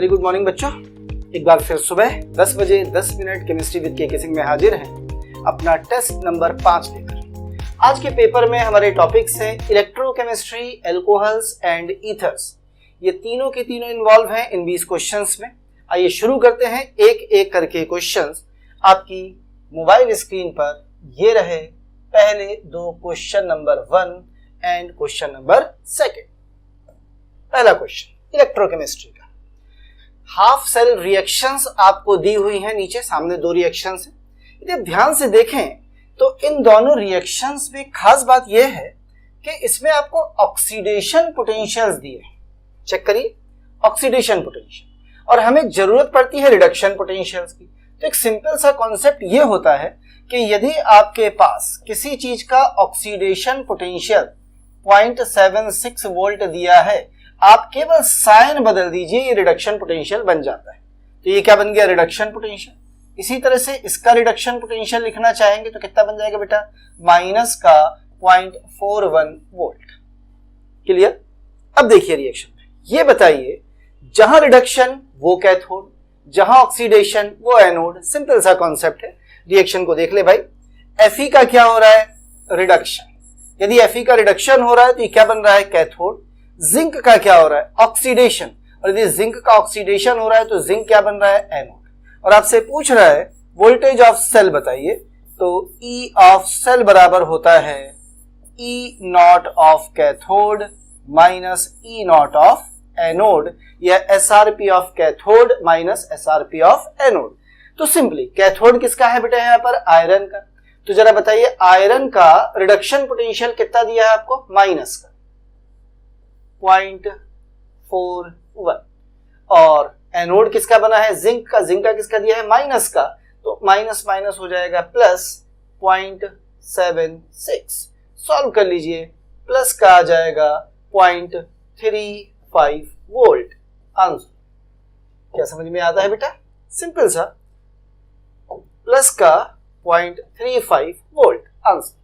Very good morning बच्चों। एक बार फिर सुबह 10 बजे 10 मिनट केमिस्ट्री विद के सिंह में हाजिर हैं अपना टेस्ट नंबर 5 लेकर। आज के पेपर में हमारे टॉपिक्स हैं इलेक्ट्रोकेमिस्ट्री, एल्कोहल्स एंड ईथर्स। ये तीनों के तीनों इन्वॉल्व हैं इन 20 क्वेश्चंस में। आइए शुरू करते हैं एक एक करके क्वेश्चंस। आपकी मोबाइल स्क्रीन पर ये रहे पहले दो question number 1 and question number 2। पहला क्वेश्चन इलेक्ट्रोकेमिस्ट्री का। हाफ सेल रिएक्शंस आपको दी हुई हैं, नीचे सामने दो रिएक्शंस हैं। यदि आप ध्यान से देखें तो इन दोनों रिएक्शंस में खास बात यह है कि इसमें आपको ऑक्सीडेशन पोटेंशियल्स दिए हैं। चेक करिए, ऑक्सीडेशन पोटेंशियल, और हमें जरूरत पड़ती है रिडक्शन पोटेंशियल्स की। तो एक सिंपल सा कॉन्सेप्ट यह होता है कि यदि आपके पास किसी चीज का ऑक्सीडेशन पोटेंशियल 0.76 वोल्ट दिया है, आप केवल साइन बदल दीजिए, ये रिडक्शन पोटेंशियल बन जाता है। तो ये क्या बन गया? Reduction potential. इसी तरह से इसका रिडक्शन पोटेंशियल लिखना चाहेंगे तो कितना बन जाएगा बेटा? माइनस का 0.41 वोल्ट। क्लियर? अब देखिए रिएक्शन में, ये बताइए जहां रिडक्शन वो कैथोड, जहां ऑक्सीडेशन वो एनोड। सिंपल सा कॉन्सेप्ट है। रिएक्शन को देख ले भाई। Fe का क्या हो रहा है? रिडक्शन। यदि Fe का रिडक्शन हो रहा है तो ये क्या बन रहा है? कैथोड। जिंक का क्या हो रहा है? ऑक्सीडेशन। और यदि जिंक का ऑक्सीडेशन हो रहा है तो जिंक क्या बन रहा है? एनोड। और आपसे पूछ रहा है वोल्टेज ऑफ सेल बताइए, तो ई ऑफ सेल बराबर होता है E naught of cathode minus E naught of anode, या SRP of cathode minus SRP of anode. तो सिंपली कैथोड किसका है बेटा? यहां पर आयरन का। तो जरा बताइए आयरन का रिडक्शन पोटेंशियल कितना दिया है आपको? माइनस का 0.41। और एनोड किसका बना है? जिंक का। जिंक का किसका दिया है? माइनस का। तो माइनस माइनस हो जाएगा प्लस 0.76। सॉल्व कर लीजिए, प्लस का आ जाएगा 0.35 वोल्ट। आंसर क्या समझ में आता है बेटा? सिंपल सा, प्लस का 0.35 वोल्ट आंसर।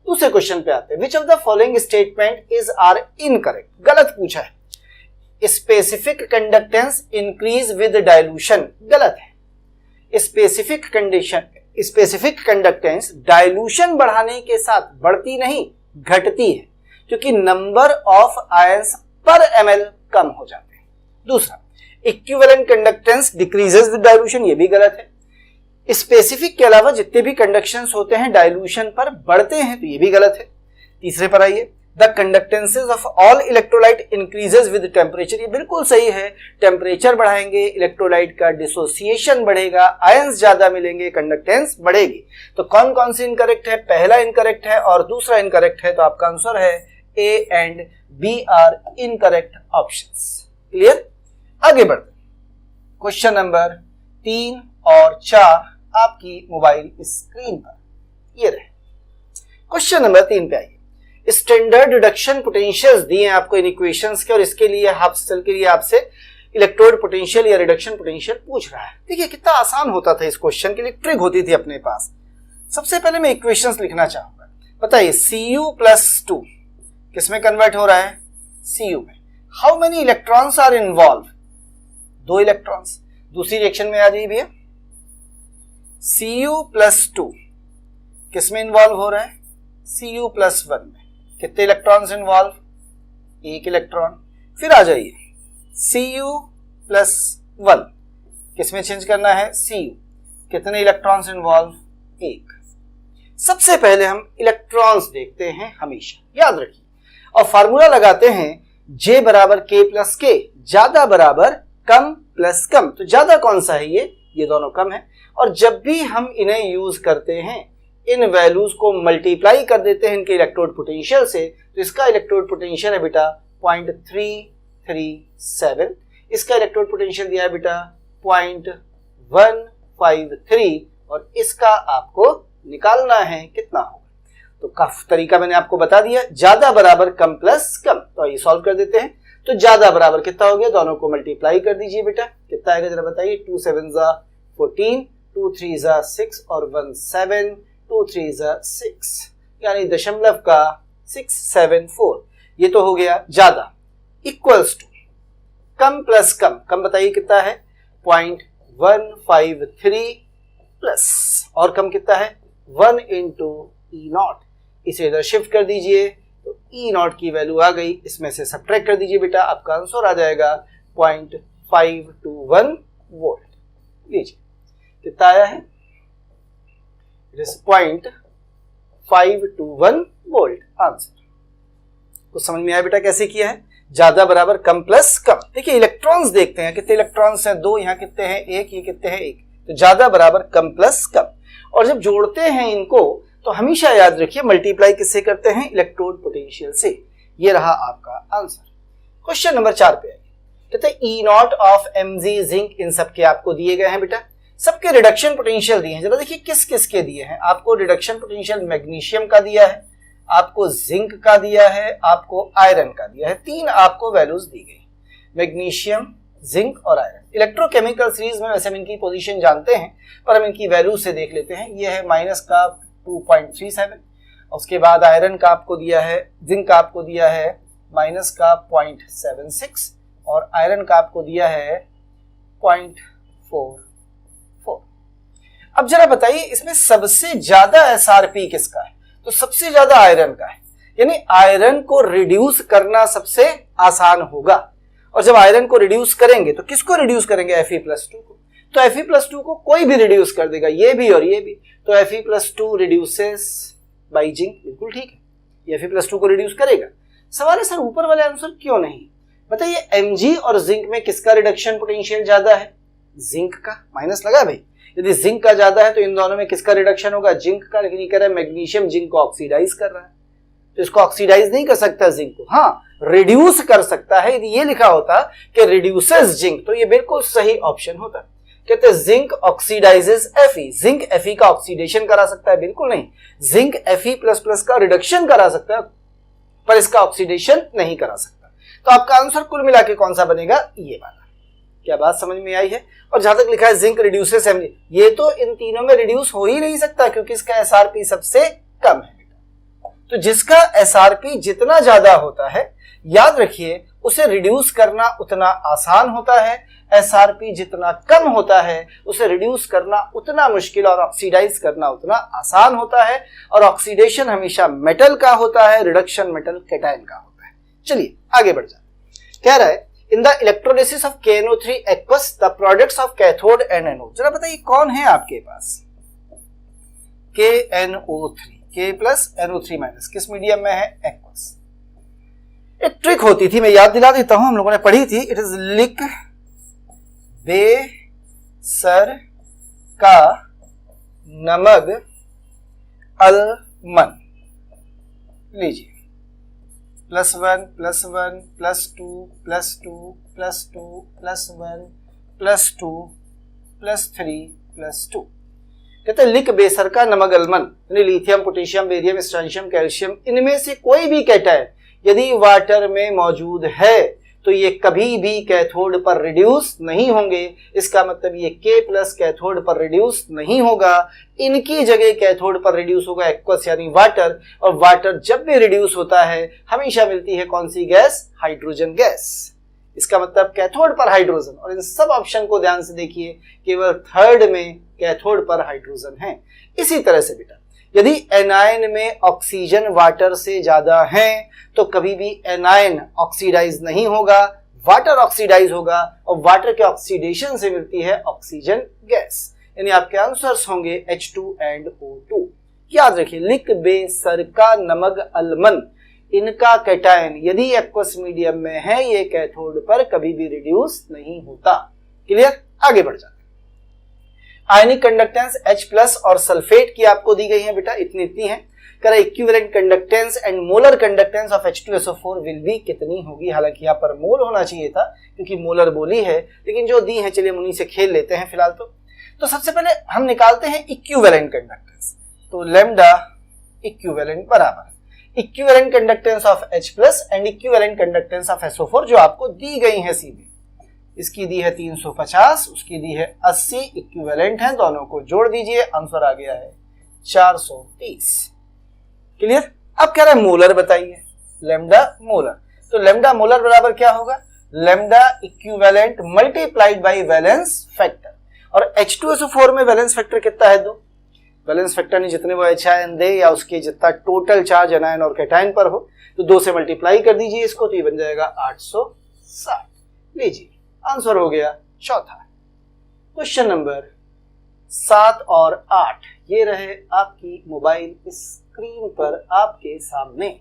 दूसरे क्वेश्चन पे आते हैं। Which of the following statement is are incorrect? गलत पूछा है। Specific conductance increase with dilution, गलत है। स्पेसिफिक कंडक्टेंस डाइल्यूशन बढ़ाने के साथ बढ़ती नहीं, घटती है, क्योंकि नंबर ऑफ आयंस पर ml कम हो जाते हैं। दूसरा, equivalent conductance decreases with dilution, ये भी गलत है। स्पेसिफिक के अलावा जितने भी कंडक्शंस होते हैं डाइल्यूशन पर बढ़ते हैं, तो ये भी गलत है। तीसरे पर आइए, the conductances of all electrolyte increases with temperature, ये बिल्कुल सही है। टेम्परेचर बढ़ाएंगे, इलेक्ट्रोलाइट का डिसोसिएशन बढ़ेगा, आयंस ज्यादा मिलेंगे, कंडक्टेंस बढ़ेगी। तो कौन कौन सी इनकरेक्ट है? पहला इनकरेक्ट है और दूसरा इनकरेक्ट है। तो आपका आंसर है A and B are incorrect options. Clear? आगे बढ़ते क्वेश्चन नंबर 3 और 4 आपकी मोबाइल स्क्रीन पर ये रहे। क्वेश्चन नंबर 3 पे आइए। स्टैंडर्ड रिडक्शन पोटेंशियल्स दिए हैं आपको इन इक्वेशंस के, और इसके लिए हाफ सेल के लिए आपसे इलेक्ट्रोड पोटेंशियल या रिडक्शन पोटेंशियल पूछ रहा है। देखिए कितना आसान होता था। इस क्वेश्चन के लिए ट्रिक होती थी अपने पास। सबसे पहले मैं इक्वेशंस लिखना चाहूंगा। बताइए Cu+2 किसमें कन्वर्ट हो रहा है? Cu में। How many electrons are involve? 2 electrons. दूसरी रिएक्शन में आ जाइए भैया, Cu+2 किसमें इन्वॉल्व हो रहा है? Cu+1 में। कितने इलेक्ट्रॉन्स इन्वॉल्व? 1 इलेक्ट्रॉन। फिर आ जाइए Cu+1 किसमें चेंज करना है? Cu। कितने इलेक्ट्रॉन्स इन्वॉल्व? 1। सबसे पहले हम इलेक्ट्रॉन्स देखते हैं हमेशा, याद रखिए, और फार्मूला लगाते हैं J बराबर K+K, ज्यादा बराबर कम प्लस कम। तो ज्यादा कौन सा है? ये दोनों कम है। और जब भी हम इन्हें यूज करते हैं, इन वैल्यूज को मल्टीप्लाई कर देते हैं इनके इलेक्ट्रोड पोटेंशियल से, तो इसका इलेक्ट्रोड पोटेंशियल है बेटा 0.337। इसका इलेक्ट्रोड पोटेंशियल दिया है बेटा 0.153, और इसका आपको निकालना है कितना होगा। तो काफी तरीका मैंने आपको बता दिया, ज्यादा बराबर कम प्लस कम। तो ये सॉल्व कर देते हैं। तो ज्यादा बराबर कितना हो गया? दोनों को मल्टीप्लाई कर दीजिए बेटा, कितना आएगा जरा बताइए। 2 7 14, 2 3 6 और 1 7, 2 3 6, यानी दशमलव का 674। ये तो हो गया ज्यादा। इक्वल्स टू कम प्लस कम, कम बताइए कितना है 0.153 प्लस, और कम कितना है 1 इंटू ई नॉट, इसे इधर शिफ्ट कर दीजिए तो ई नॉट की वैल्यू आ गई, इसमें से सब्ट्रैक्ट कर दीजिए बेटा, आपका आंसर आ जाएगा 0.521 वोल्ट। लीजिए कितना आया है, इट इज 0.521 वोल्ट आंसर। कुछ समझ में आया बेटा कैसे किया है, ज्यादा बराबर कम प्लस कम। देखिए इलेक्ट्रॉन्स देखते हैं, कितने इलेक्ट्रॉन्स हैं, 2, यहाँ कितने हैं 1, ये कितने हैं 1, तो ज्यादा बराबर कम प्लस कम। और जब जोड़ते हैं इनको तो हमेशा याद रखिए मल्टीप्लाई किससे करते हैं, इलेक्ट्रोड पोटेंशियल से। ये रहा आपका आंसर। क्वेश्चन नंबर 4 पे आइए, कहते हैं ई नॉट ऑफ Mg जिंक, इन सबके आपको दिए गए हैं बेटा, सबके रिडक्शन पोटेंशियल दिए हैं। जरा देखिए किस किस के दिए हैं, आपको रिडक्शन पोटेंशियल मैग्नीशियम का दिया है, आपको जिंक का दिया है, आपको आयरन का दिया है, 3 आपको वैल्यूज दी गई, मैग्नीशियम, जिंक और आयरन। इलेक्ट्रोकेमिकल सीरीज में वैसे हम इनकी पोजीशन जानते हैं, पर हम इनकी वैल्यू से देख लेते हैं। ये है माइनस का 2.37, उसके बाद आयरन का आपको दिया है, जिंक का आपको दिया है माइनस का 0.76 और आयरन का आपको दिया है 0.44। अब जरा बताइए इसमें सबसे ज्यादा एसआरपी किसका है, तो सबसे ज्यादा आयरन का है, यानी आयरन को रिड्यूस करना सबसे आसान होगा। और जब आयरन को रिड्यूस करेंगे तो किसको रिड्यूस करेंगे, Fe+2 को, तो Fe+2 को कोई भी रिड्यूस कर देगा, ये भी और ये भी, तो Fe+2 रिड्यूसेस बाय जिंक, बिल्कुल ठीक है, ये Fe+2 को रिड्यूस करेगा। सवाल है सर ऊपर वाले आंसर क्यों नहीं, बताइए Mg और जिंक में किसका रिडक्शन पोटेंशियल ज्यादा है, जिंक का, माइनस लगा भाई, यदि जिंक का ज्यादा है तो इन दोनों में किसका रिडक्शन होगा, जिंक का, लेकिन ये कह रहा है मैग्नीशियम जिंक को ऑक्सीडाइज कर रहा है, तो इसको ऑक्सीडाइज नहीं कर सकता जिंक को, हाँ रिड्यूस कर सकता है। यदि ये लिखा होता कि रिड्यूसेस जिंक तो ये बिल्कुल सही ऑप्शन होता। कहते हैं zinc oxidises Fe, zinc Fe का ऑक्सीडेशन करा सकता है, बिल्कुल नहीं, जिंक Fe++ का रिडक्शन करा सकता है पर इसका ऑक्सीडेशन नहीं करा सकता। तो आपका आंसर कुल मिला के कौन सा बनेगा, ये वाला। क्या बात समझ में आई है। और जहां तक लिखा है जिंक रिड्यूसेस Mg, ये तो इन तीनों में रिड्यूस हो ही नहीं सकता क्योंकि इसका SRP सबसे कम है। तो जिसका SRP जितना ज्यादा होता है, याद रखिए उसे रिड्यूस करना उतना आसान होता है, SRP जितना कम होता है उसे रिड्यूस करना उतना मुश्किल और ऑक्सीडाइज करना उतना आसान होता है। और ऑक्सीडेशन हमेशा मेटल का होता है, रिडक्शन मेटल कैटायन का होता है। चलिए आगे बढ़ जाते। कह रहा है in the electrolysis of KNO3 aqueous the products of cathode and anode. जरा बताइए कौन है आपके पास, KNO3, K+NO3-, किस मीडियम में है, एक्वस। एक ट्रिक होती थी, मैं याद दिला देता हूं, हम लोगों ने पढ़ी थी, इट इज लिक बेसर का नमक अलमन। लीजिए +1 +1 +2 +2 +2 +1 +2 +3 +2। कहते हैं लिक बेसर का नमक अलमन, यानी lithium, potassium, barium, strontium, calcium, इनमें से कोई भी कैटायन यदि वाटर में मौजूद है तो ये कभी भी कैथोड पर रिड्यूस नहीं होंगे। इसका मतलब ये K+ कैथोड पर रिड्यूस नहीं होगा, इनकी जगह कैथोड पर रिड्यूस होगा एक्वस यानी वाटर। और वाटर जब भी रिड्यूस होता है हमेशा मिलती है कौन सी गैस, हाइड्रोजन गैस। इसका मतलब कैथोड पर हाइड्रोजन। और इन सब ऑप्शन को ध्यान से देखिए, केवल थर्ड में कैथोड पर हाइड्रोजन है। इसी तरह से बेटा यदि एनायन में ऑक्सीजन वाटर से ज्यादा है तो कभी भी एनायन ऑक्सीडाइज नहीं होगा, वाटर ऑक्सीडाइज होगा और वाटर के ऑक्सीडेशन से मिलती है ऑक्सीजन गैस। यानी आपके आंसर्स होंगे H2 and O2। याद रखिए लिक बेसर का नमक अलमन, इनका कैटायन यदि एक्वस मीडियम में है ये कैथोड पर कभी भी रिड्यूस नहीं होता। क्लियर, आगे बढ़ जाते। आयनिक कंडक्टेंस H+ और सल्फेट की आपको दी गई है बेटा, इतनी है। कह equivalent conductance and molar conductance of H2SO4 will be कितनी होगी। हालांकि यहाँ पर मोल होना चाहिए था क्योंकि मोलर बोली है, लेकिन जो दी है चलिए उन्हीं से खेल लेते हैं फिलहाल। तो सबसे पहले हम निकालते हैं इक्विवेलेंट कंडक्टेंस। तो लैम्डा इक्विवेलेंट बराबर equivalent conductance of H+ and equivalent conductance of SO4 जो आपको दी गई है सीधी। इसकी दी है 350, उसकी दी है 80, इक्विवेलेंट है, दोनों को जोड़ दीजिए, आंसर आ गया है 430। क्लियर। अब कह रहा है मोलर बताइए, लैम्डा मोलर। तो लैम्डा मोलर बराबर क्या होगा, lambda equivalent multiplied by valence factor. और H2SO4 में वैलेंस फैक्टर कितना है? 2। वैलेंस फैक्टर ने जितने वो H आयन दे या उसके जितना टोटल चार्ज एनायन और कैटायन पर हो, तो 2 से मल्टीप्लाई कर दीजिए इसको, तो ये बन जाएगा 860। लीजिए आंसर हो गया चौथा। क्वेश्चन नंबर 7 और 8 ये रहे आपकी मोबाइल स्क्रीन पर आपके सामने।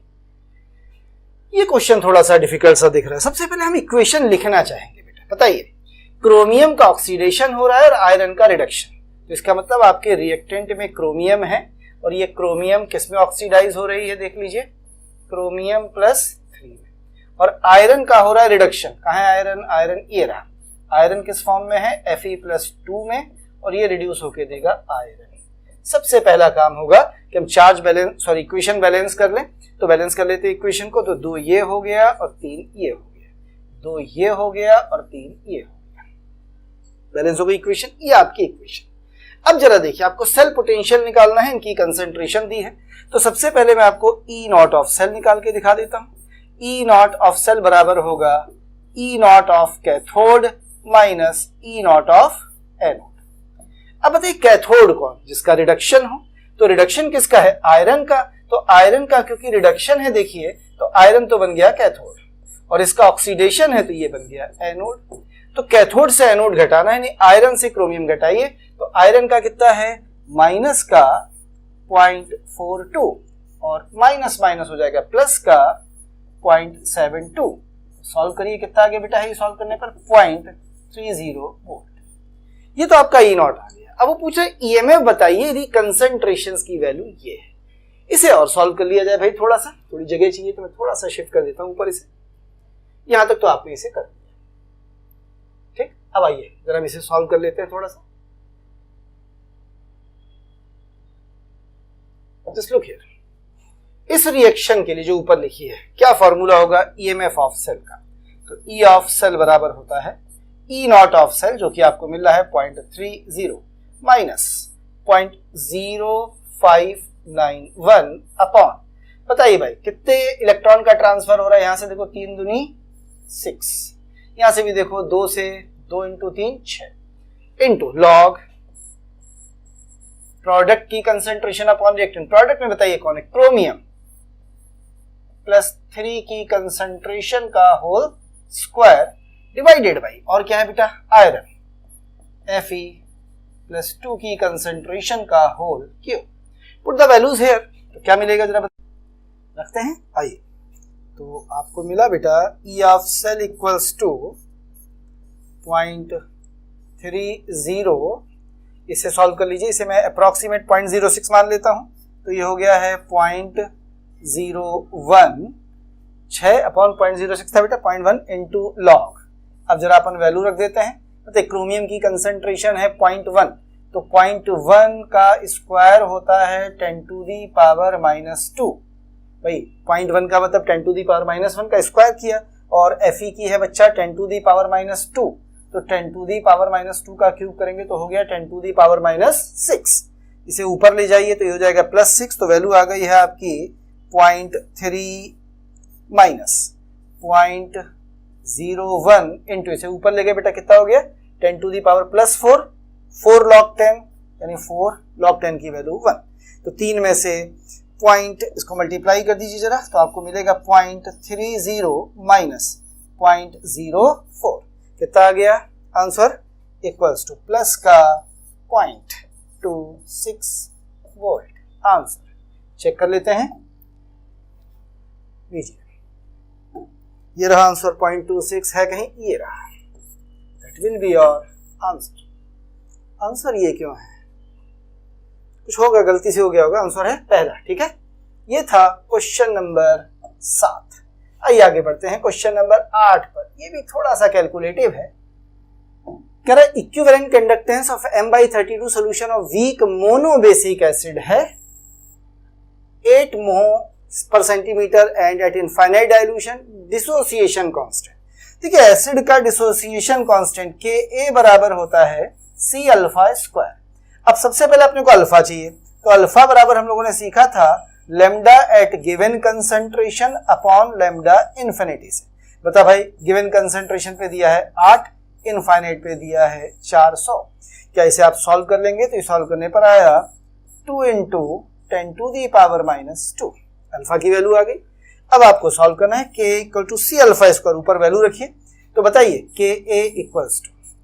ये क्वेश्चन थोड़ा सा डिफिकल्ट सा दिख रहा है। सबसे पहले हम इक्वेशन लिखना चाहेंगे बेटा। बताइए, क्रोमियम का ऑक्सीडेशन हो रहा है और आयरन का रिडक्शन, तो इसका मतलब आपके रिएक्टेंट में क्रोमियम है और ये क्रोमियम किस में ऑक्सीडाइज हो रही है? देख लीजिए, क्रोमियम +3 में। और आयरन का हो रहा है रिडक्शन। कहाँ है आयरन? आयरन ये रहा। आयरन किस फॉर्म में है? Fe+2 में, और ये रिड्यूस होके देगा आयरन। सबसे पहला काम होगा कि हम चार्ज बैलेंस इक्वेशन बैलेंस कर लें। तो बैलेंस कर लेते हैं इक्वेशन को, तो 2 ये हो गया और 3 ये हो गया, 2 ये हो गया और 3 ये हो गया। बैलेंस हो गई इक्वेशन। ये आपकी इक्वेशन। अब जरा देखिए, आपको सेल पोटेंशियल निकालना है, इनकी कंसेंट्रेशन दी है। तो सबसे पहले मैं आपको E0 ऑफ सेल निकाल के दिखा देता हूं। E0 ऑफ सेल बराबर होगा E0 of cathode minus E0 of anode. अब बताइए कैथोड कौन? जिसका रिडक्शन हो। तो रिडक्शन किसका है? आयरन का। तो आयरन का क्योंकि रिडक्शन है, देखिए, तो आयरन तो बन गया कैथोड, और इसका ऑक्सीडेशन है तो ये बन गया एनोड। तो कैथोड से एनोड घटाना है, यानी आयरन से क्रोमियम घटाइए। तो आयरन का कितना है? माइनस का 0.42 और माइनस माइनस हो जाएगा प्लस का 0.72। सॉल्व करिए, कितना आ गया बेटा? है सॉल्व करने पर 0.30 वोल्ट। ये तो आपका E0 आ गया। अब वो पूछे EMF बताइए यदि कंसंट्रेशंस की वैल्यू ये है। इसे और सॉल्व कर लिया जाए भाई। थोड़ी जगह चाहिए तो मैं थोड़ा सा शिफ्ट कर देता हूं ऊपर इसे। यहां तक तो आपने इसे कर दिया, ठीक। अब आइए जरा हम इसे सॉल्व कर लेते हैं थोड़ा सा। Just look here. इस रिएक्शन के लिए जो ऊपर लिखी है, क्या फॉर्मूला होगा EMF ऑफ सेल का? तो E ऑफ सेल बराबर होता है E0 ऑफ सेल, जो कि आपको मिल रहा है 0.30 माइनस 0.0591 अपॉन, बताइए भाई कितने इलेक्ट्रॉन का ट्रांसफर हो रहा है? यहां से देखो 3 दूनी 6, यहां से भी देखो 2 से 2 इंटू 3 6 इंटू लॉग प्रोडक्ट की कंसेंट्रेशन अपॉन रिएक्टेंट। प्रोडक्ट में बताइए कौन है? क्रोमियम +3 की कंसेंट्रेशन का होल स्क्वायर डिवाइडेड बाई, और क्या है बेटा? आयरन Fe+2 की कंसेंट्रेशन का whole cube. Put the values here. तो क्या मिलेगा जरा रखते हैं। आइए, तो आपको मिला बेटा E of cell equals to 0.30। इसे सॉल्व कर लीजिए। इसे मैं अप्रॉक्सीमेट 0.06 मान लेता हूं, तो ये हो गया है 0.01। 6 अपॉन 0.06 था बेटा, 0.1 इंटू लॉग। अब जरा अपन वैल्यू रख देते हैं। तो क्रोमियम की कंसेंट्रेशन है 0.1, तो 0.1 का स्क्वायर होता है 10⁻⁻²। भाई 0.1 का मतलब 10⁻⁻1 का स्क्वायर किया, और Fe की है बच्चा 10⁻⁻², तो 10⁻⁻² का क्यूब करेंगे तो हो गया 10⁻⁻6। इसे ऊपर ले जाइए तो ये हो जाएगा +6। तो वैल्यू आ गई है आपकी 0.3 माइनस 0.01 इंटू, इसे ऊपर ले गए बेटा, कितना हो गया? 10⁻+4, 4 log 10, यानी 4 log 10 की वैल्यू 1। तो 3 में से पॉइंट इसको मल्टीप्लाई कर दीजिए जरा, तो आपको मिलेगा 0.30 माइनस 0.04। कितना आ गया आंसर? इक्वल्स टू प्लस का 0.26 वोल्ट। आंसर चेक कर लेते हैं। लीजिए, ये रहा आंसर 0.26 है कहीं? ये रहा। That will be your answer. Answer ये क्यों है? कुछ होगा, गलती से हो गया होगा। आंसर है पहला, ठीक है। ये था क्वेश्चन नंबर 7। आइए आगे बढ़ते हैं क्वेश्चन नंबर 8 पर। ये भी थोड़ा सा कैलकुलेटिव है। कह रहा है equivalent conductance of M/32 solution of weak monobasic acid है 8 mho per centimeter and at infinite dilution dissociation constant. ठीक है, एसिड का डिसोसिएशन कांस्टेंट Ka बराबर होता है C∝²। अब सबसे पहले अपने को अल्फा चाहिए, तो अल्फा बराबर हम लोगों ने सीखा था lambda at given concentration upon lambda infinity से। बता भाई, गिवन कंसंट्रेशन पे दिया है 8, इनफाइनाइट पे दिया है 400। क्या इसे आप सॉल्व कर लेंगे? तो ये सॉल्व करने पर आया 2 × 10⁻²। अल्फा की वैल्यू आ गई। अब आपको सॉल्व करना है k = c α²। ऊपर वैल्यू रखिए। तो बताइए ka =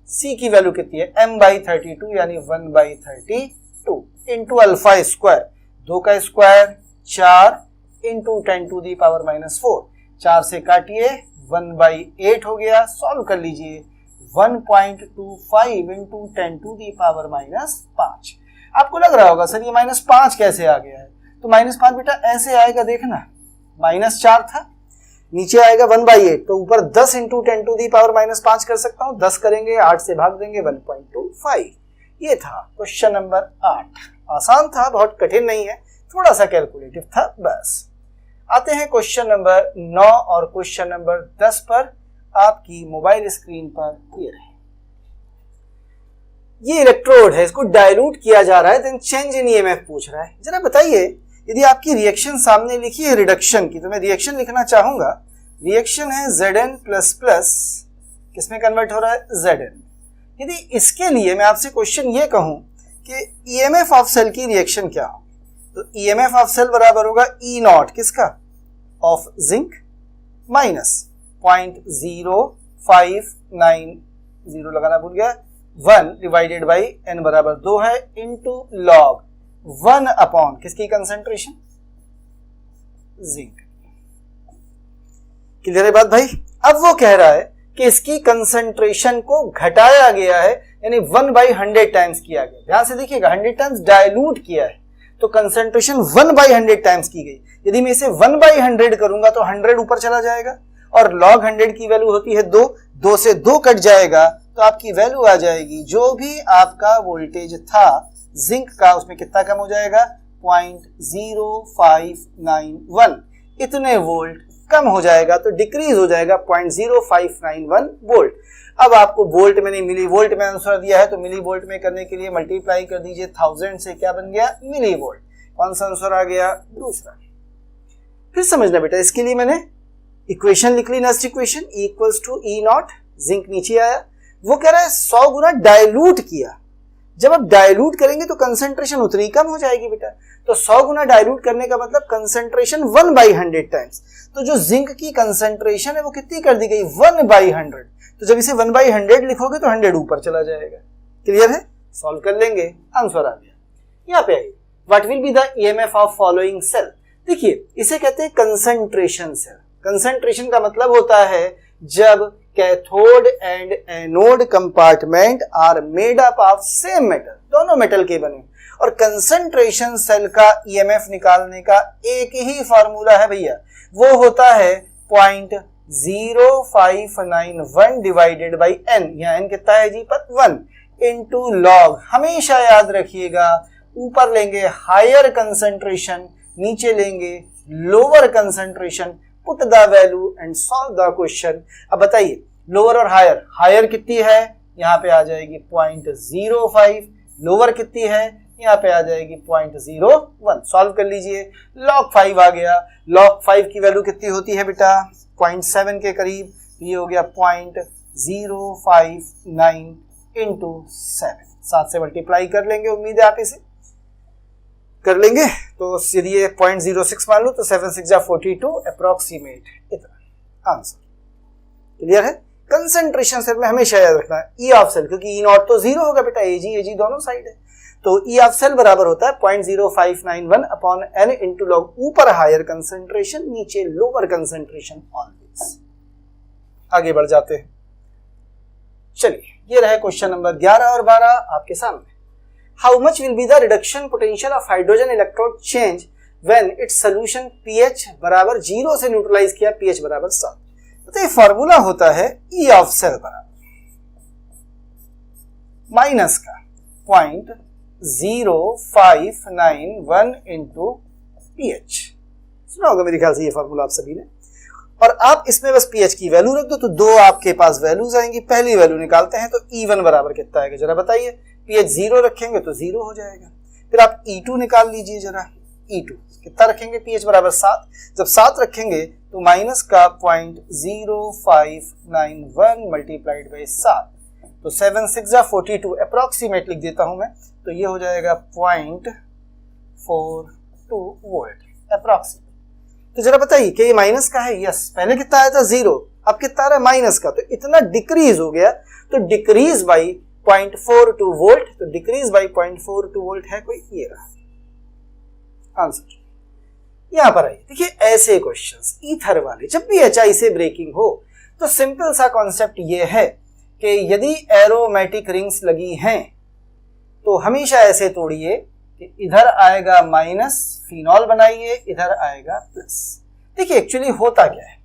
c की वैल्यू कितनी है? m/32 यानी 1/32 इंटू α²। 2 का स्क्वायर 4 इंटू 10⁻⁻4। 4 से काटिए 1/8 हो गया। सॉल्व कर लीजिए 1.25 इंटू 10⁻5। आपको लग रहा होगा सर ये -5 कैसे आ गया है? तो -5 बेटा ऐसे आएगा, देखना -4 था, नीचे आएगा 1/8, तो ऊपर 10 इंटू 10⁻5 कर सकता हूँ। 10 करेंगे, 8 से भाग देंगे, 1.25। ये था क्वेश्चन नंबर 8। आसान था, बहुत कठिन नहीं है, थोड़ा सा कैलकुलेटिव था बस। आते हैं क्वेश्चन नंबर 9 और क्वेश्चन नंबर 10 पर। आपकी मोबाइल स्क्रीन पर ये रहे, ये इलेक्ट्रोड है, इसको डाइल्यूट किया जा रहा है, देन चेंज इन ईएमएफ पूछ रहा है। जरा बताइए, यदि आपकी रिएक्शन सामने लिखी है रिडक्शन की, तो मैं रिएक्शन लिखना चाहूंगा। रिएक्शन है Zn++ किसमें कन्वर्ट हो रहा है? Zn। यदि इसके लिए मैं आपसे क्वेश्चन ये कहूं कि ईएमएफ ऑफ सेल की रिएक्शन क्या हो, तो ईएमएफ ऑफ सेल बराबर होगा E0 किसका? ऑफ जिंक माइनस 0.0590 लगाना भूल गया, 1 डिवाइडेड बाई n बराबर 2 है, इंटू लॉग 1 अपॉन किसकी कंसंट्रेशन? जिंक। क्लियर है बात भाई? अब वो कह रहा है कि इसकी कंसंट्रेशन को घटाया गया है, यानी 1/100 टाइम्स किया गया। ध्यान से देखिएगा, 100 टाइम्स डाइल्यूट किया है, तो कंसंट्रेशन 1/100 टाइम्स की गई। यदि मैं इसे 1/100 करूंगा तो 100 ऊपर चला जाएगा, और log 100 की वैल्यू होती है 2 से 2 कट जाएगा, तो आपकी वैल्यू आ जाएगी, जो भी आपका वोल्टेज था जिंक का, उसमें कितना कम हो जाएगा? 0.0591। इतने वोल्ट कम हो जाएगा, तो डिक्रीज हो जाएगा 0.0591 वोल्ट। अब आपको वोल्ट में नहीं, मिली वोल्ट में आंसर दिया है, तो मिली वोल्ट में करने के लिए मल्टीप्लाई कर दीजिए 1000 से, क्या बन गया? Millivolt. कौन सा आंसर आ गया? दूसरा। फिर समझना बेटा, इसके लिए मैंने इक्वेशन लिख ली, नेक्स्ट इक्वेशन = E0, जिंक नीचे आया। वो कह रहा है 100 गुना डाइल्यूट किया। जब आप डाइल्यूट करेंगे तो कंसंट्रेशन उतनी कम हो जाएगी बेटा, तो 100 गुना डाइल्यूट करने का मतलब कंसंट्रेशन 1/100 टाइम्स। तो जो जिंक की कंसंट्रेशन है वो कितनी कर दी गई? 1/100। तो जब इसे 1/100 लिखोगे तो 100 ऊपर चला जाएगा। क्लियर है? सॉल्व कर लेंगे, आंसर आ गया। यहाँ पे आइए, what will be the EMF of following cell. देखिए, इसे कहते हैं कंसंट्रेशन सेल। कंसंट्रेशन का मतलब होता है जब cathode and anode compartment are made up of same metal, दोनों मेटल के बने। और कंसंट्रेशन सेल का ईएमएफ निकालने का एक ही फार्मूला है भैया, वो होता है 0.0591 डिवाइडेड बाई n। यहाँ n कितना है जी? पर 1 इंटू लॉग। हमेशा याद रखिएगा, ऊपर लेंगे हायर कंसंट्रेशन, नीचे लेंगे lower concentration. Put the value and solve the question. अब बताइए, लोअर और हायर, हायर कितनी है? यहाँ पे आ जाएगी 0.05। लोअर कितनी है? यहाँ पे आ जाएगी 0.01। सॉल्व कर लीजिए, log 5 आ गया। log 5 की वैल्यू कितनी होती है बेटा? 0.7 के करीब। ये हो गया 0.059 इंटू 7। 7 से मल्टीप्लाई कर लेंगे, उम्मीद है आप इसे कर लेंगे। तो यदि ये 0.06 मान लो तो 7 6 42 अप्रोक्सीमेट, इतना आंसर। क्लियर है? कंसंट्रेशन सेल में हमेशा याद रखना है ई ऑफ सेल, क्योंकि E0 तो 0 होगा बेटा, एजी दोनों साइड है, तो ई ऑफ सेल बराबर होता है 0.0591 अपॉन n इंटू लॉग। ऊपर हायर कंसंट्रेशन, नीचे लोअर कंसंट्रेशन ऑलवेज। आगे बढ़ जाते हैं। चलिए, ये रहे क्वेश्चन नंबर 11 और 12 आपके सामने। How much will be the reduction potential of hydrogen electrode change when its solution pH बराबर 0 से न्यूट्रलाइज किया, pH बराबर 7। तो ये फॉर्मूला होता है E ऑफ सेल बराबर माइनस का 0.0591 इंटू pH। सुना होगा मेरे ख्याल से ये फॉर्मूला आप सभी ने। और आप इसमें बस pH की वैल्यू रख दो, तो दो आपके पास वैल्यूज आएंगी। पहली वैल्यू निकालते हैं, तो E1 बराबर कितना आएगा जरा बताइए। pH 0 रखेंगे तो 0 हो जाएगा। फिर आप E2 निकाल लीजिए जरा। E2 कितना रखेंगे? pH बराबर 7। जब 7 रखेंगे तो माइनस का 0.0591 मल्टीप्लाइड बाई 7, तो 7 6 42 अप्रोक्सीमेट लिख देता हूं मैं, तो ये हो जाएगा 0.42 वोल्ट अप्रोक्सीमेट। तो जरा बताइए कि ये माइनस का है? यस, पहले कितना आया था 0, अब कितना आ रहा है माइनस का, तो इतना डिक्रीज हो गया, तो डिक्रीज बाई 0.42 वोल्ट, तो डिक्रीज बाई 0.42 वोल्ट है कोई, ये रहा आंसर। यहां पर आइए, देखिए ऐसे क्वेश्चंस ईथर वाले, जब भी HI से ब्रेकिंग हो तो सिंपल सा कॉन्सेप्ट ये है कि यदि एरोमेटिक रिंग्स लगी हैं तो हमेशा ऐसे तोड़िए कि इधर आएगा माइनस, फिनॉल बनाइए, इधर आएगा प्लस। देखिए एक्चुअली होता क्या है,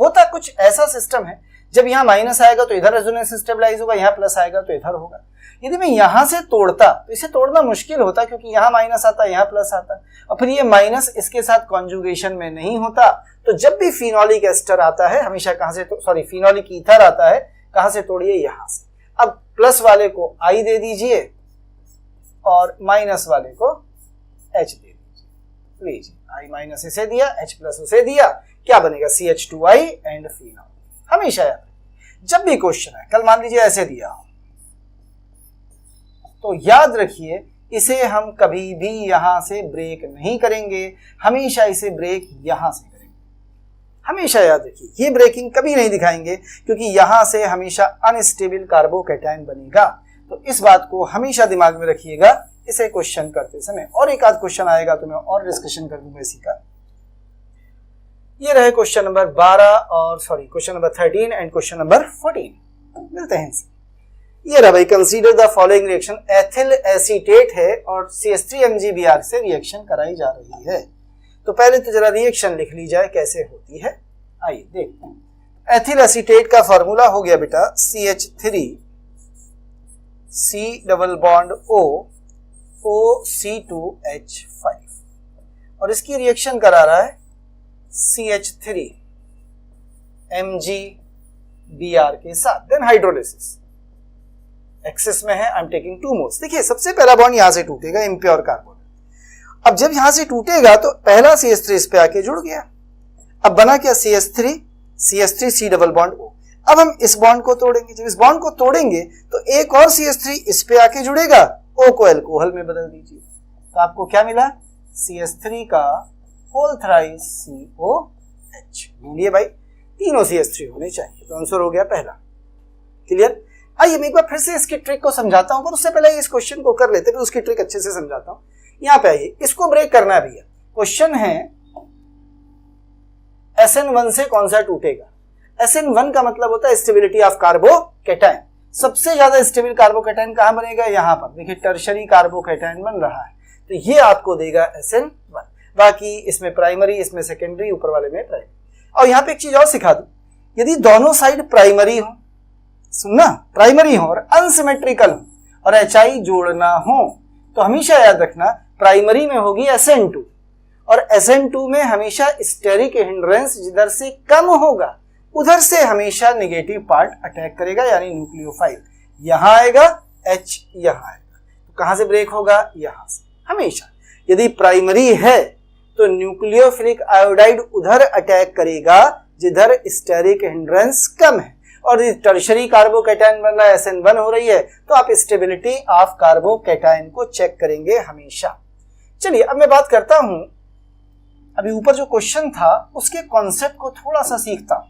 होता कुछ ऐसा सिस्टम है, जब यहां माइनस आएगा तो इधर रेजोनेंस स्टेबलाइज होगा, यहां प्लस आएगा तो इधर होगा। यदि मैं यहां से तोड़ता तो इसे तोड़ना मुश्किल होता, क्योंकि यहां माइनस आता, यहां प्लस आता, और फिर ये माइनस इसके साथ कॉन्जुगेशन में नहीं होता। तो जब भी फिनोलिक एस्टर आता है हमेशा कहां से, फिनोलिक ईथर आता है, कहां से तोड़िए, यहां से। अब प्लस वाले को I दे दीजिए और माइनस वाले को H दे दीजिए, लीजिए I माइनस इसे दिया, H प्लस उसे दिया, क्या बनेगा CH2I एंड फिनॉल। हमेशा याद, जब भी क्वेश्चन है, कल मान लीजिए ऐसे दिया हो, तो याद रखिए इसे हम कभी भी यहां से ब्रेक नहीं करेंगे, हमेशा इसे ब्रेक यहां से करेंगे। हमेशा याद रखिए, ये ब्रेकिंग कभी नहीं दिखाएंगे, क्योंकि यहां से हमेशा अनस्टेबल कार्बोकैटायन बनेगा। तो इस बात को हमेशा दिमाग में रखिएगा इसे क्वेश्चन करते समय। और एक आध क्वेश्चन आएगा तो मैं और डिस्कशन कर दूंगा इसी का। ये रहे क्वेश्चन नंबर 12 और question number 13 and question number 14। मिलते हैं इनसे। ये रहा भाई, consider the following reaction, ethyl acetate है और CH3MgBr से रिएक्शन कराई जा रही है। तो पहले तो जरा रिएक्शन लिख ली जाए कैसे होती है, आइए देखते हैं। एथिल एसीटेट का फॉर्मूला हो गया बेटा CH3 C double bond O OC2H5, और इसकी रिएक्शन करा रहा है CH3MgBr के साथ, देन हाइड्रोलिसिस। एक्सेस में है, आई एम टेकिंग 2 मोल्स। देखिए सबसे पहला बॉन्ड यहां से टूटेगा, इम्प्योर कार्बन। अब जब यहां से टूटेगा तो पहला CH3 इस पे आके जुड़ गया, अब बना क्या CH3 C double bond O। अब हम इस बॉन्ड को तोड़ेंगे, जब इस बॉन्ड को तोड़ेंगे तो एक और CH3 इस पे आके जुड़ेगा, O को अल्कोहल में बदल दीजिए, तो आपको क्या मिला CH3 का होल थ्राइस COH। ढूंढिए भाई, तीनों CH3 होने चाहिए, तो आंसर हो गया पहला। क्लियर? आइए मैं एक बार फिर से इसकी ट्रिक को समझाता हूं, पर उससे पहले इस क्वेश्चन को कर लेते, फिर उसकी ट्रिक अच्छे से समझाता हूं। यहां पे आइए, इसको ब्रेक करना है भैया। क्वेश्चन है SN1 से कौन सा टूटेगा। SN1 का मतलब होता है स्टेबिलिटी ऑफ कार्बोकैटायन। सबसे ज्यादा स्टेबल कार्बोकैटायन कहां बनेगा, यहां पर। देखिए टर्शरी कार्बोकैटायन बन रहा है, तो ये आपको देगा SN1। बाकी इसमें प्राइमरी, इसमें सेकेंडरी, ऊपर वाले में प्राइमरी। और यहां पे एक चीज और सिखा दूं, यदि दोनों साइड प्राइमरी हो, सुनना, प्राइमरी हो और अनसिमेट्रिकल हो और HI जोड़ना हो, तो हमेशा याद रखना प्राइमरी में होगी SN2, और SN2 में हमेशा स्टेरिक हिंड्रेंस जिधर से कम होगा उधर से हमेशा नेगेटिव पार्ट अटैक करेगा, यानी न्यूक्लियोफाइल। यहां आएगा H, यहां आएगा, तो कहां से ब्रेक होगा, यहां से। हमेशा यदि प्राइमरी है तो न्यूक्लियोफिलिक आयोडाइड उधर अटैक करेगा जिधर स्टेरिक हिंड्रेंस कम है, और टर्शरी कार्बोकैटायन बन रहा है, SN1 हो रही है, तो आप स्टेबिलिटी ऑफ कार्बोकैटायन को चेक करेंगे हमेशा। चलिए अब मैं बात करता हूं, अभी ऊपर जो क्वेश्चन था उसके कॉन्सेप्ट को थोड़ा सा सीखता हूं।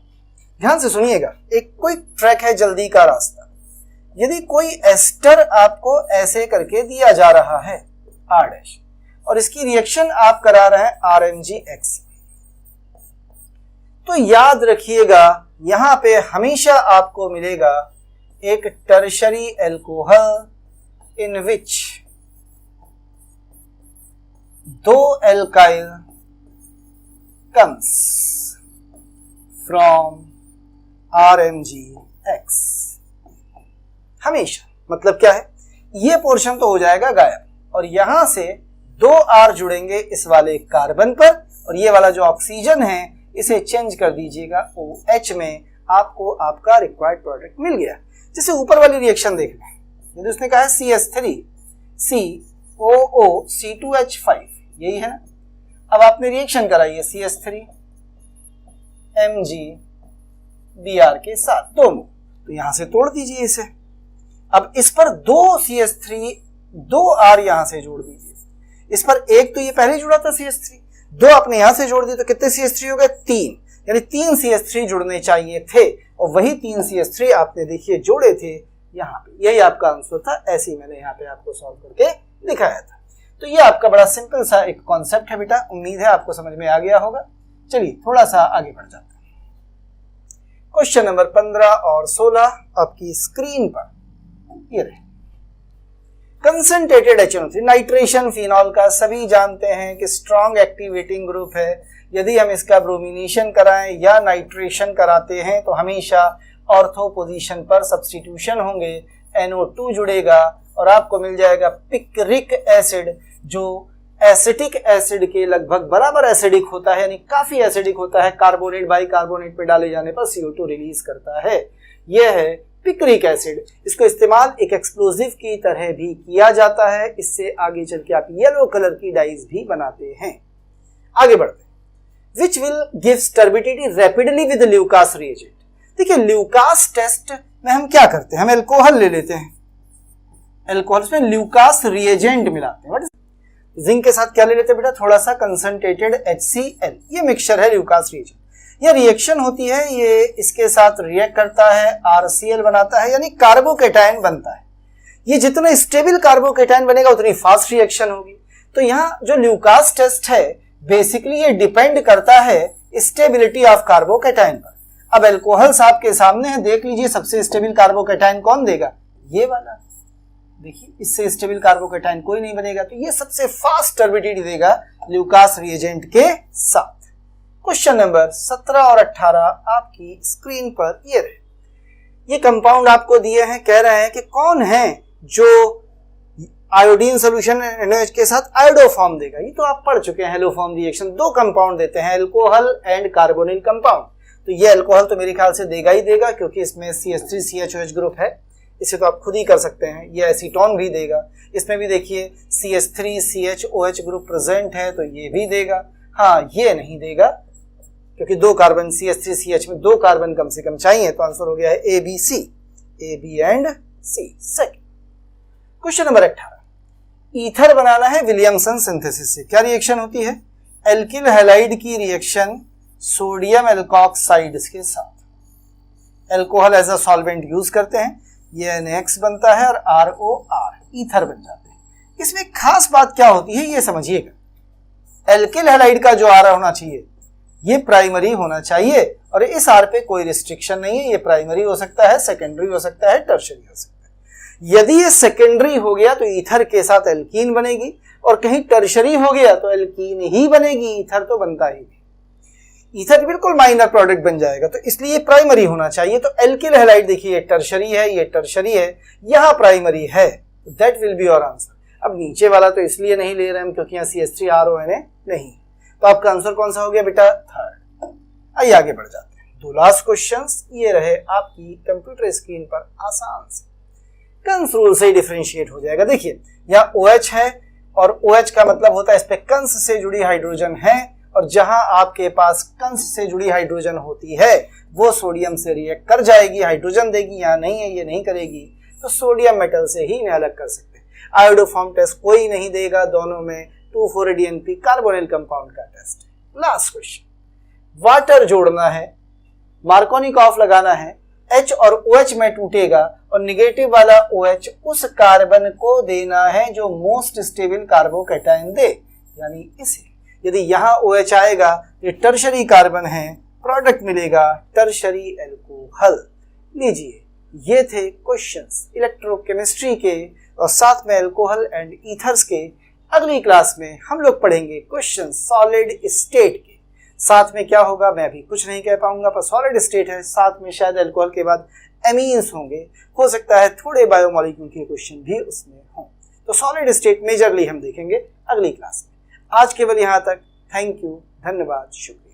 ध्यान से सुनिएगा, एक क्विक ट्रैक है, जल्दी का रास्ता। यदि कोई एस्टर आपको ऐसे करके दिया जा रहा है R' और इसकी रिएक्शन आप करा रहे हैं RMgX, तो याद रखिएगा यहां पे हमेशा आपको मिलेगा एक tertiary alcohol in which 2 alkyl comes from RMgX। हमेशा मतलब क्या है, ये पोर्शन तो हो जाएगा गायब, और यहां से 2 R जुड़ेंगे इस वाले कार्बन पर, और ये वाला जो ऑक्सीजन है इसे चेंज कर दीजिएगा OH में, आपको आपका रिक्वायर्ड प्रोडक्ट मिल गया। जैसे ऊपर वाली रिएक्शन देख लें, यदि उसने कहा है CH3 COOC2H5, यही है ना। अब आपने रिएक्शन कराई है CH3 MgBr के साथ 2 मोल। तो यहां से तोड़ दीजिए इसे। अब इस पर 2 CH3 2 R यहां से जोड़ दीजिए। इस पर एक तो ये पहले जुड़ा था CH3, 2 आपने यहां से जोड़ दिए तो कितने CH3 हो गए? 3, यानी 3 CH3 जुड़ने चाहिए थे और वही 3 CH3 आपने देखिए जोड़े थे यहाँ पे। यही आपका आंसर था, ऐसे ही मैंने यहाँ पे आपको सॉल्व करके दिखाया था। तो ये आपका बड़ा सिंपल सा एक कॉन्सेप्ट है बेटा, उम्मीद है आपको समझ में आ गया होगा। चलिए थोड़ा सा आगे बढ़ जाते हैं। क्वेश्चन नंबर 15 और 16 आपकी स्क्रीन पर ये रहे। कंसंट्रेटेड HNO3 नाइट्रेशन फिनॉल का सभी जानते हैं कि स्ट्रॉन्ग एक्टिवेटिंग ग्रुप है। यदि हम इसका ब्रोमिनेशन कराएं या नाइट्रेशन कराते हैं तो हमेशा ऑर्थो पोजीशन पर सब्स्टिट्यूशन होंगे, NO2 जुड़ेगा और आपको मिल जाएगा पिक्रिक एसिड, जो एसिटिक एसिड के लगभग बराबर एसिडिक होता है, यानी काफी एसिडिक होता है। कार्बोनेट बाइकार्बोनेट पे डाले जाने पर CO2 रिलीज करता है। यह है पिक्रिक एसिड। इसको इस्तेमाल एक एक्सप्लोजिव की तरह भी किया जाता है। इससे आगे चल के आप येलो कलर की डाइज भी बनाते हैं। आगे बढ़ते हैं। Which will gives turbidity rapidly with Lucas reagent. देखिए ल्यूकास टेस्ट में हम क्या करते हैं, हम एल्कोहल ले लेते हैं, एल्कोहल में ल्यूकास रिएजेंट मिलाते हैं। जिंक के साथ क्या ले लेते हैं बेटा? थोड़ा सा कंसंट्रेटेड HCl। ये मिक्सचर है ल्यूकास रिएजेंट। ये रिएक्शन होती है, ये इसके साथ रिएक्ट करता है, RCl बनाता है, यानी कार्बोकेटायन बनता है। ये जितना स्टेबल कार्बोकेटायन बनेगा उतनी फास्ट रिएक्शन होगी। तो यहाँ जो ल्यूकास टेस्ट है बेसिकली ये डिपेंड करता है स्टेबिलिटी ऑफ कार्बोकेटायन पर। अब एल्कोहल्स आपके सामने है, देख लीजिए सबसे स्टेबल कार्बोकेटायन कौन देगा? ये वाला। देखिए इससे स्टेबल कार्बोकेटायन कोई नहीं बनेगा, तो ये सबसे फास्ट टर्बिडिटी देगा ल्यूकास रिएजेंट के साथ। क्वेश्चन नंबर 17 और 18 आपकी स्क्रीन पर ये रहे। ये कंपाउंड आपको दिए हैं, कह रहे हैं कि कौन है जो आयोडीन सोल्यूशन NaOH के साथ आयोडो फॉर्म देगा। ये तो आप पढ़ चुके हैं, हेलो फॉर्म रिएक्शन। 2 कंपाउंड देते हैं, एल्कोहल एंड कार्बोनिल कंपाउंड। तो ये अल्कोहल तो मेरे ख्याल से देगा ही देगा, क्योंकि इसमें CH3CHOH ग्रुप है। इसे तो आप खुद ही कर सकते हैं। ये एसीटोन भी देगा। इसमें भी देखिए CH3CHOH ग्रुप प्रेजेंट है, तो ये भी देगा। हाँ ये नहीं देगा क्योंकि 2 कार्बन CH3CH में 2 कार्बन कम से कम चाहिए, तो आंसर हो गया है ABC, A, B and C। Second question number 18। Ether बनाना है विलियमसन सिंथेसिस से। क्या रिएक्शन होती है? एल्किल हैलाइड की रिएक्शन सोडियम एल्कोक्साइड्स के साथ। Alcohol as a solvent use करते हैं, ये NaX बनता है और ROR ईथर बन जाते हैं। इसमें खास बात क्या होती है ये समझिएगा। एल्किल हैलाइड का जो R होना चाहिए ये प्राइमरी होना चाहिए और इस R पे कोई रिस्ट्रिक्शन नहीं है। ये प्राइमरी हो सकता है, सेकेंडरी हो सकता है, टर्शियरी हो सकता है। यदि ये सेकेंडरी हो गया तो ईथर के साथ एल्कीन बनेगी और कहीं टर्शियरी हो गया तो एल्कीन ही बनेगी, ईथर तो बनता ही नहीं। ईथर बिल्कुल माइनर प्रोडक्ट बन जाएगा, तो इसलिए प्राइमरी होना चाहिए। तो एल्किल हैलाइड देखिए ये टर्शियरी है, ये टर्शियरी है, यहाँ प्राइमरी है, that will be your answer. अब नीचे वाला तो इसलिए नहीं ले रहे हम क्योंकि यहाँ CH3RONA नहीं, तो आपका आंसर कौन सा हो गया बेटा? थर्ड। आइए आगे बढ़ जाते हैं। 2 लास्ट क्वेश्चंस ये रहे आपकी कंप्यूटर स्क्रीन पर, आसान से कंस रूल से डिफरेंशिएट हो जाएगा। देखिए यहाँ OH है और OH का मतलब होता है इस पे कंस से जुड़ी हाइड्रोजन है, और जहां आपके पास कंस से जुड़ी हाइड्रोजन होती है वो सोडियम से रिएक्ट कर जाएगी, हाइड्रोजन देगी। यहाँ नहीं है, ये नहीं करेगी, तो सोडियम मेटल से ही अलग कर सकते हैं। आयोडोफॉर्म टेस्ट कोई नहीं देगा, दोनों में 2,4-ADNP कार्बोनिल कंपाउंड का टेस्ट। लास्ट क्वेश्चन, वाटर जोड़ना है, मार्कोनिकॉफ लगाना है, H और OH में टूटेगा और निगेटिव वाला OH उस कार्बन को देना है जो मोस्ट स्टेबल कार्बोकैटायन दे, यानी इसे। यदि यहाँ OH आएगा ये टर्शरी कार्बन है, प्रोडक्ट मिलेगा टर्शरी एल्कोहल। लीजिए ये थे क्वेश्चंस इलेक्ट्रोकेमिस्ट्री के और साथ में एल्कोहल एंड ईथर्स के। अगली क्लास में हम लोग पढ़ेंगे क्वेश्चन सॉलिड स्टेट के। साथ में क्या होगा मैं अभी कुछ नहीं कह पाऊंगा, पर सॉलिड स्टेट है, साथ में शायद अल्कोहल के बाद एमीन्स होंगे, हो सकता है थोड़े बायोमॉलिक्यूल के क्वेश्चन भी उसमें हों। तो सॉलिड स्टेट मेजरली हम देखेंगे अगली क्लास में। आज केवल यहाँ तक। थैंक यू, धन्यवाद, शुक्रिया।